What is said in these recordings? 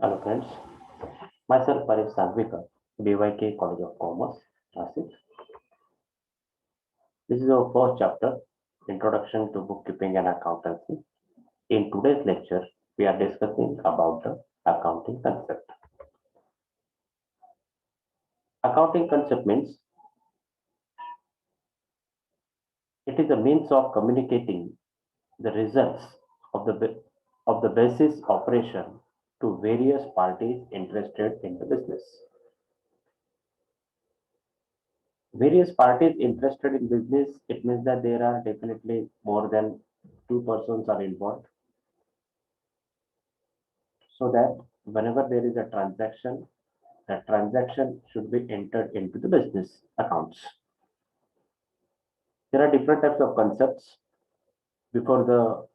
Hello friends, myself Paresh Sangvikar, BYK College of Commerce, Nasik. This is our first chapter, Introduction to Bookkeeping and Accountancy. In today's lecture, we are discussing about the accounting concept. Accounting concept means it is a means of communicating the results of the basis operation to various parties interested in the business. Various parties interested in business, it means that there are definitely more than two persons are involved, so that whenever there is a transaction, that transaction should be entered into the business accounts. There are different types of concepts. Before the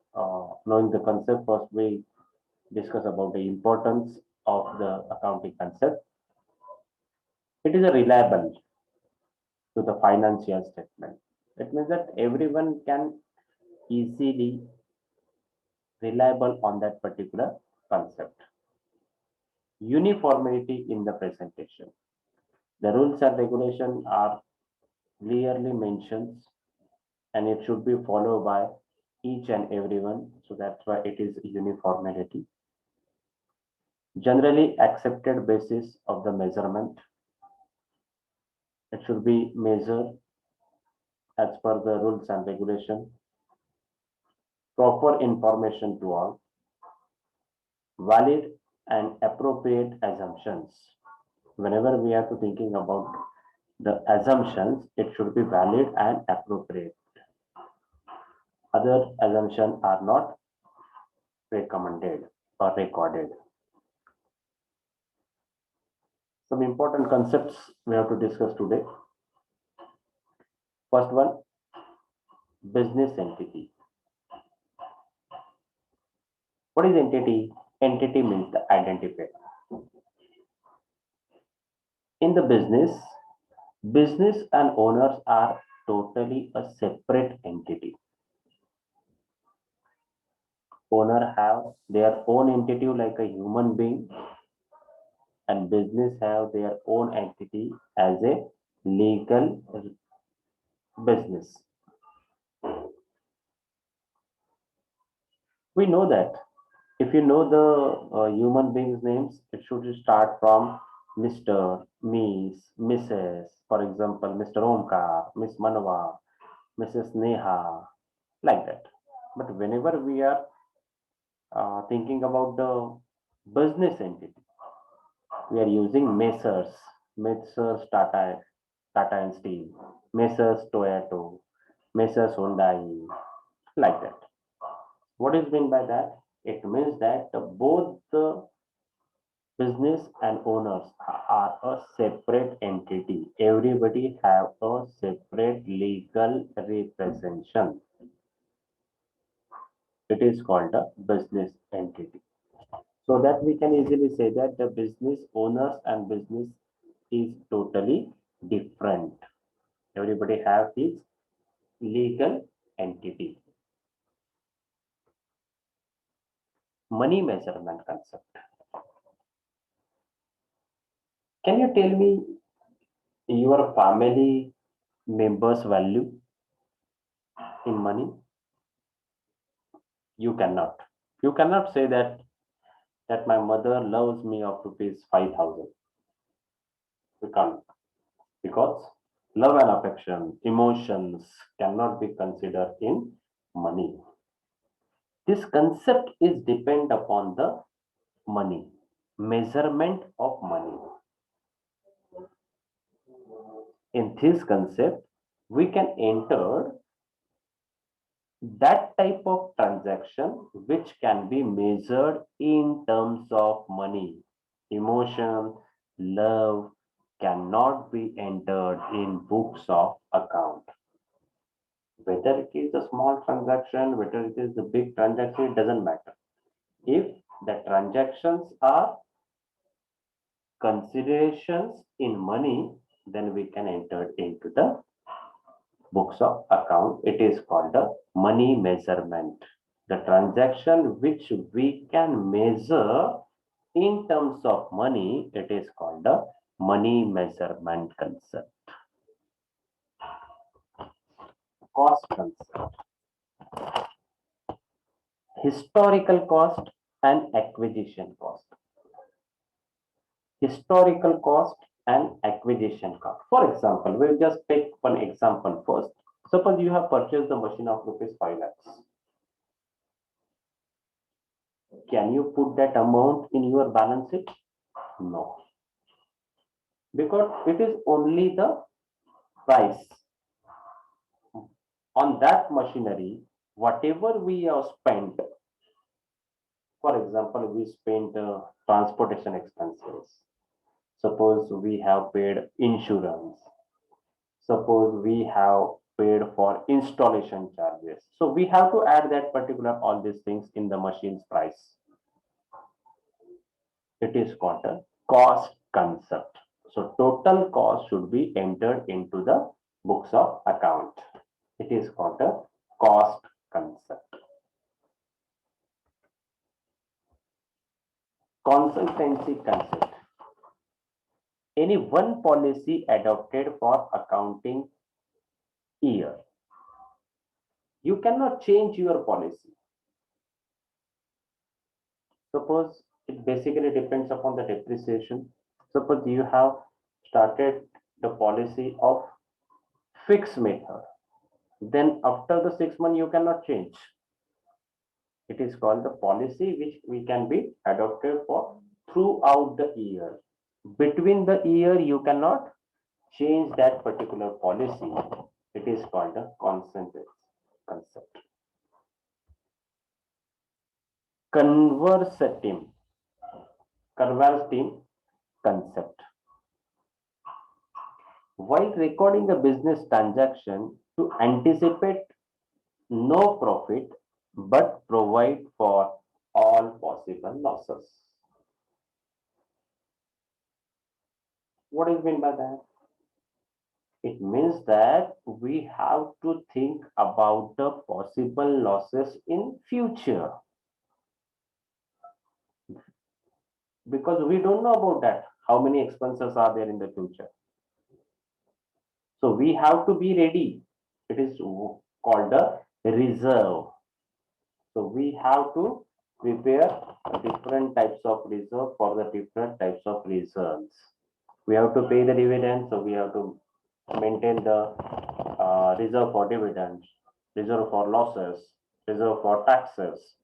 knowing the concept, first we discuss about the importance of the accounting concept. It is a reliable to the financial statement. It means that everyone can easily reliable on that particular concept. Uniformity in the presentation. The rules and regulations are clearly mentioned and it should be followed by each and everyone. So that's why it is uniformity. Generally accepted basis of the measurement. It should be measured as per the rules and regulation. Proper information to all. Valid and appropriate assumptions. Whenever we are to thinking about the assumptions, it should be valid and appropriate. Other assumptions are not recommended or recorded. Some important concepts we have to discuss today. First one, business entity. What is entity? Entity means the identifier. In the business and owners are totally a separate entity. Owner have their own entity like a human being, and business have their own entity as a legal business. We know that if you know the human beings names, it should start from Mr., Miss, Mrs., for example, Mr. Omkar, Miss Manava, Mrs. Neha, like that. But whenever we are thinking about the business entity, we are using Messrs. Tata and Steel, Messrs. Toyota, Messrs. Hyundai, like that. What is meant by that? It means that both the business and owners are a separate entity. Everybody have a separate legal representation. It is called a business entity. So that we can easily say that the business owners and business is totally different. Everybody have his legal entity. Money measurement concept. Can you tell me your family members value in money? You cannot say that my mother loves me of rupees 5,000. You can't, because love and affection, emotions cannot be considered in money. This concept is depend upon the money, measurement of money. In this concept, we can enter that type of transaction which can be measured in terms of money. Emotion, love cannot be entered in books of account. Whether it is a small transaction, whether it is a big transaction, it doesn't matter. If the transactions are considerations in money, then we can enter into the books of account. It is called the money measurement. The transaction which we can measure In terms of money, it is called the money measurement concept. Cost concept. Historical cost and acquisition cost. Historical cost and acquisition cost. For example, we'll just take one example first. Suppose you have purchased the machine of rupees 5 lakhs. Can you put that amount in your balance sheet? No, because it is only the price on that machinery. Whatever we have spent, for example, we spent transportation expenses. Suppose we have paid insurance. Suppose we have paid for installation charges. So we have to add that particular all these things in the machine's price. It is called a cost concept. So total cost should be entered into the books of account. It is called a cost concept. Consultancy concept. Any one policy adopted for accounting year. You cannot change your policy. Suppose it basically depends upon the depreciation. Suppose you have started the policy of fixed method. Then after the 6 months, you cannot change. It is called the policy which we can be adopted for throughout the year. Between the year, you cannot change that particular policy. It is called a consensus concept. Conversatim, conversatim concept. While recording a business transaction to anticipate no profit but provide for all possible losses. What is meant by that? It means that we have to think about the possible losses in future because we don't know about that how many expenses are there in the future. So we have to be ready. It is called a reserve. So we have to prepare different types of reserve for the different types of reasons. We have to pay the dividend, so we have to maintain the reserve for dividends, reserve for losses, reserve for taxes.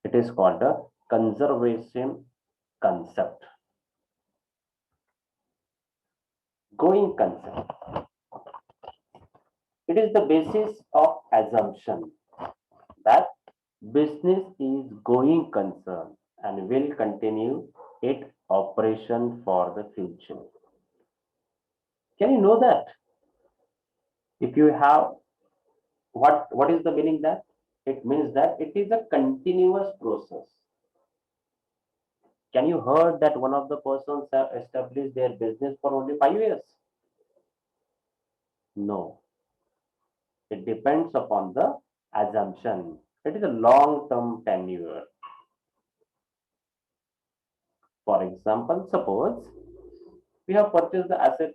It is called the conservation concept. Going concept. It is the basis of assumption that business is going concern and will continue its operation for the future. Can you know that? If you have what is the meaning that? It means that it is a continuous process. Can you heard that one of the persons have established their business for only 5 years? No. It depends upon the assumption. It is a long-term tenure. For example, suppose we have purchased the asset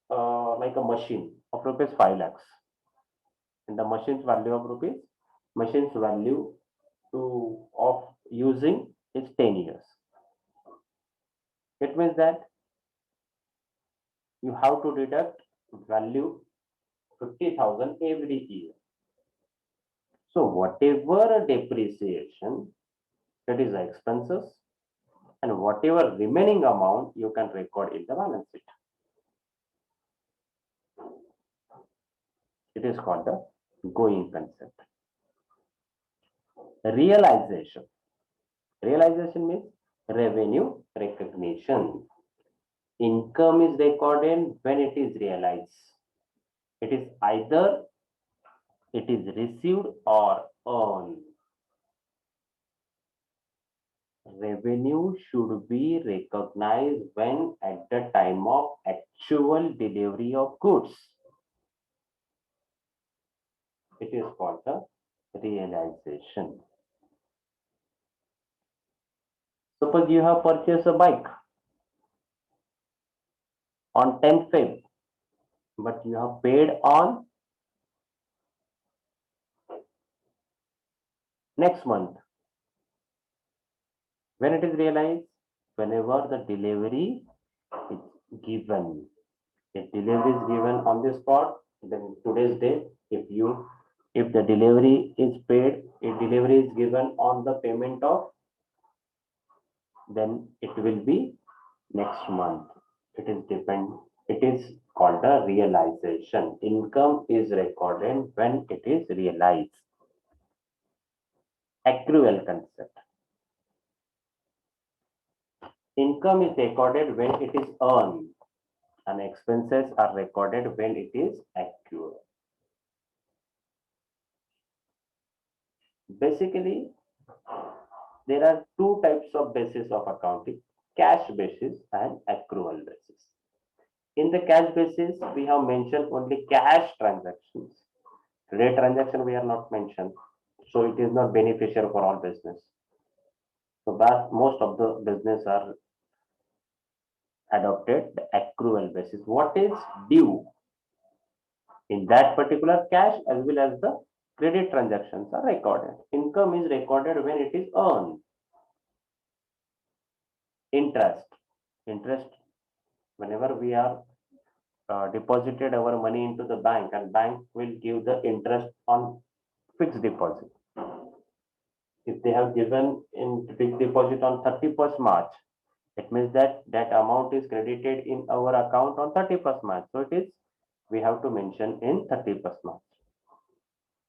like a machine of rupees 5 lakhs. And the machine's value of rupees, machine's value to of using is 10 years. It means that you have to deduct value 50,000 every year. So whatever depreciation, that is the expenses, and whatever remaining amount you can record in the balance sheet. It is called the going concept. Realization. Realization means revenue recognition. Income is recorded when it is realized. It is either it is received or earned. Revenue should be recognized when at the time of actual delivery of goods. It is called the realization. Suppose you have purchased a bike on 10th Feb, but you have paid on next month. When it is realized? Whenever the delivery is given. If delivery is given on the spot, then today's date, if the delivery is paid, if delivery is given on the payment of, then it will be next month. It is called a realization. Income is recorded when it is realized. Accrual concept. Income is recorded when it is earned, and expenses are recorded when it is accrued. Basically, there are two types of basis of accounting: cash basis and accrual basis. In the cash basis, we have mentioned only cash transactions. Credit transaction we are not mentioned, so it is not beneficial for all business. So that most of the business are adopted the accrual basis. What is due in that particular cash as well as the credit transactions are recorded. Income is recorded when it is earned. Interest, whenever we are deposited our money into the bank, and bank will give the interest on fixed deposit. If they have given in fixed deposit on 31st March, it means that that amount is credited in our account on 31st March. So it is, we have to mention in 31st March.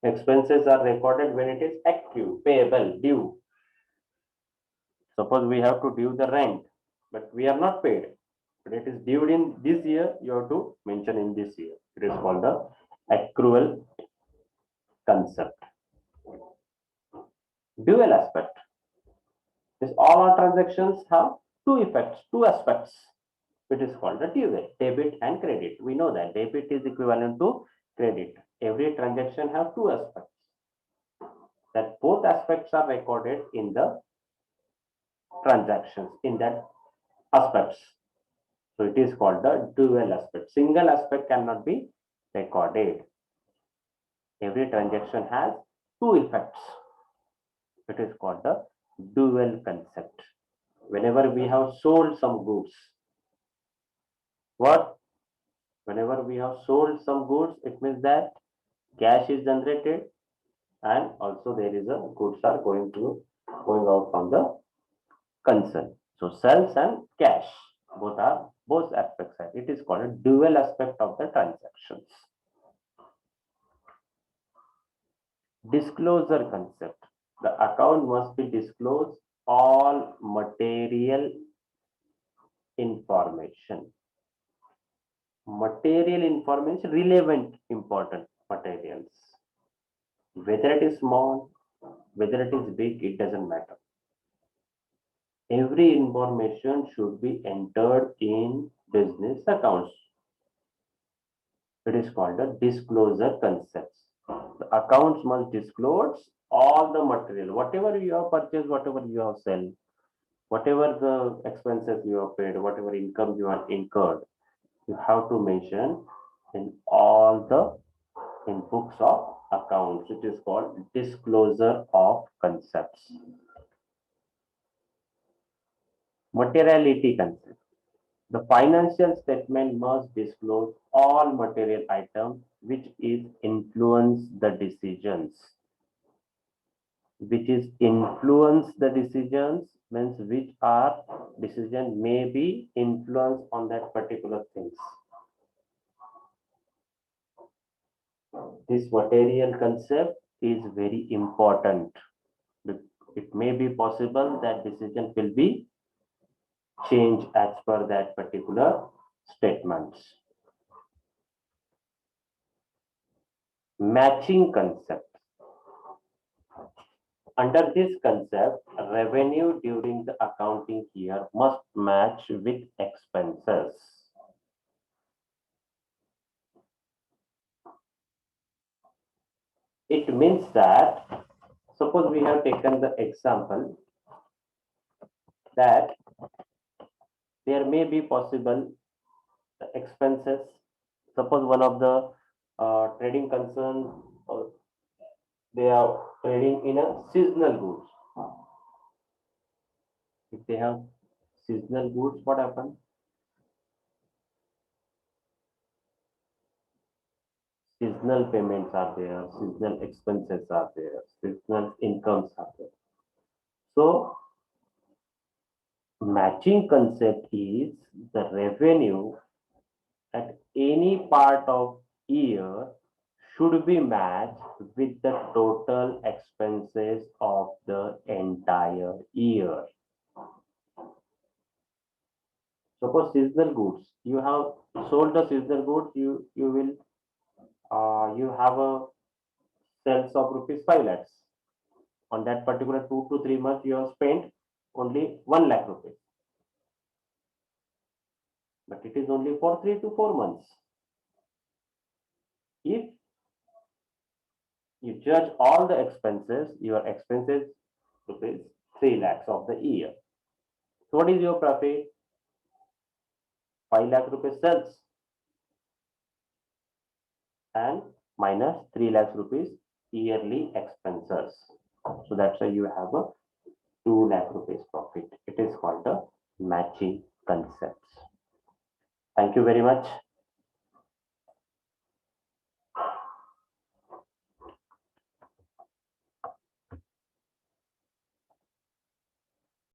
Expenses are recorded when it is accrued, payable, due. Suppose we have to due the rent, but we are not paid, but it is due in this year, you have to mention in this year. It is called the accrual concept. Dual aspect. This all our transactions have two effects, two aspects. It is called the dual, debit and credit. We know that debit is equivalent to credit. Every transaction have two aspects. That both aspects are recorded in the transactions, in that aspects. So it is called the dual aspect. Single aspect cannot be recorded. Every transaction has two effects. It is called the dual concept. Whenever we have sold some goods, what? Whenever we have sold some goods, it means that cash is generated, and also there is a goods are going out from the concern. So sales and cash both aspects. It is called a dual aspect of the transactions. Disclosure concept. The account must be disclosed all material information. Material information, relevant, important materials. Whether it is small, whether it is big, it doesn't matter. Every information should be entered in business accounts. It is called a disclosure concept. The accounts must disclose all the material, whatever you have purchased, whatever you have sold, whatever the expenses you have paid, whatever income you have incurred, you have to mention in all the in books of accounts. It is called disclosure of concepts. Materiality concept. The financial statement must disclose all material items which is influence the decisions. Which is influence the decisions means which are decision may be influence on that particular things. This material concept is very important. It may be possible that decision will be changed as per that particular statements. Matching concept. Under this concept, revenue during the accounting year must match with expenses. It means that, suppose we have taken the example that there may be possible expenses. Suppose one of the trading concern, they are trading in a seasonal goods. If they have seasonal goods, what happens? Seasonal payments are there, seasonal expenses are there, seasonal incomes are there. So matching concept is the revenue at any part of year should be matched with the total expenses of the entire year. Suppose seasonal goods, you have sold the seasonal goods, you will you have a sales of rupees 5 lakhs. On that particular 2 to 3 months, you have spent only 1 lakh rupees, but it is only for 3 to 4 months. If you judge all the expenses, your expenses rupees 3 lakhs of the year. So what is your profit? 5 lakh rupees sales and minus 3 lakhs rupees yearly expenses. So that's why you have a 2 lakh rupees profit. It is called the matching concepts. Thank you very much.